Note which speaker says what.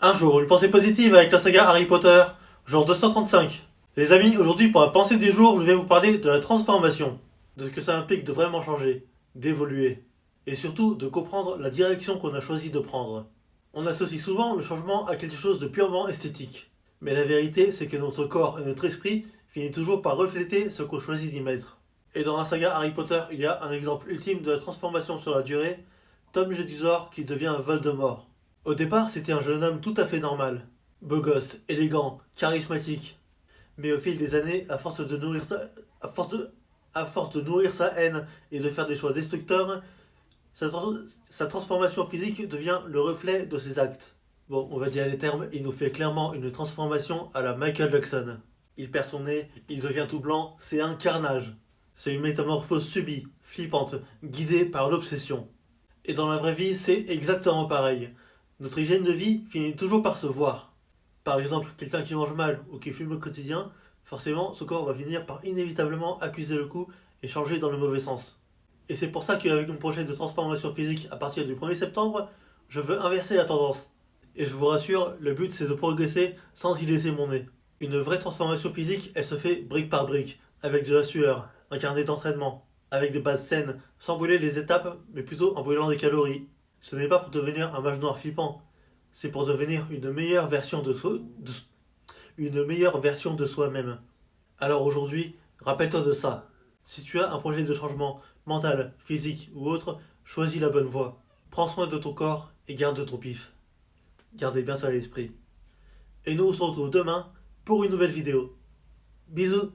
Speaker 1: Un jour, une pensée positive avec la saga Harry Potter, jour 235. Les amis, aujourd'hui pour la pensée du jour, je vais vous parler de la transformation, de ce que ça implique de vraiment changer, d'évoluer, et surtout de comprendre la direction qu'on a choisi de prendre. On associe souvent le changement à quelque chose de purement esthétique, mais la vérité c'est que notre corps et notre esprit finissent toujours par refléter ce qu'on choisit d'y mettre. Et dans la saga Harry Potter, il y a un exemple ultime de la transformation sur la durée, Tom Jedusor qui devient Voldemort. Au départ, c'était un jeune homme tout à fait normal. Beau gosse, élégant, charismatique. Mais au fil des années, à force de, à force de nourrir sa haine et de faire des choix destructeurs, sa transformation physique devient le reflet de ses actes. Bon, on va dire les termes, il nous fait clairement une transformation à la Michael Jackson. Il perd son nez, il devient tout blanc, c'est un carnage. C'est une métamorphose subie, flippante, guidée par l'obsession. Et dans la vraie vie, c'est exactement pareil. Notre hygiène de vie finit toujours par se voir. Par exemple, quelqu'un qui mange mal ou qui fume au quotidien, forcément, ce corps va finir par inévitablement accuser le coup et changer dans le mauvais sens. Et c'est pour ça qu'avec une prochaine de transformation physique à partir du 1er septembre, je veux inverser la tendance. Et je vous rassure, le but c'est de progresser sans y laisser mon nez. Une vraie transformation physique, elle se fait brique par brique, avec de la sueur, un carnet d'entraînement, avec des bases saines, sans brûler les étapes, mais plutôt en brûlant des calories. Ce n'est pas pour devenir un mage noir flippant, c'est pour devenir une meilleure version une meilleure version de soi-même. Alors aujourd'hui, rappelle-toi de ça. Si tu as un projet de changement mental, physique ou autre, choisis la bonne voie. Prends soin de ton corps et garde ton pif. Gardez bien ça à l'esprit. Et nous on se retrouve demain pour une nouvelle vidéo. Bisous.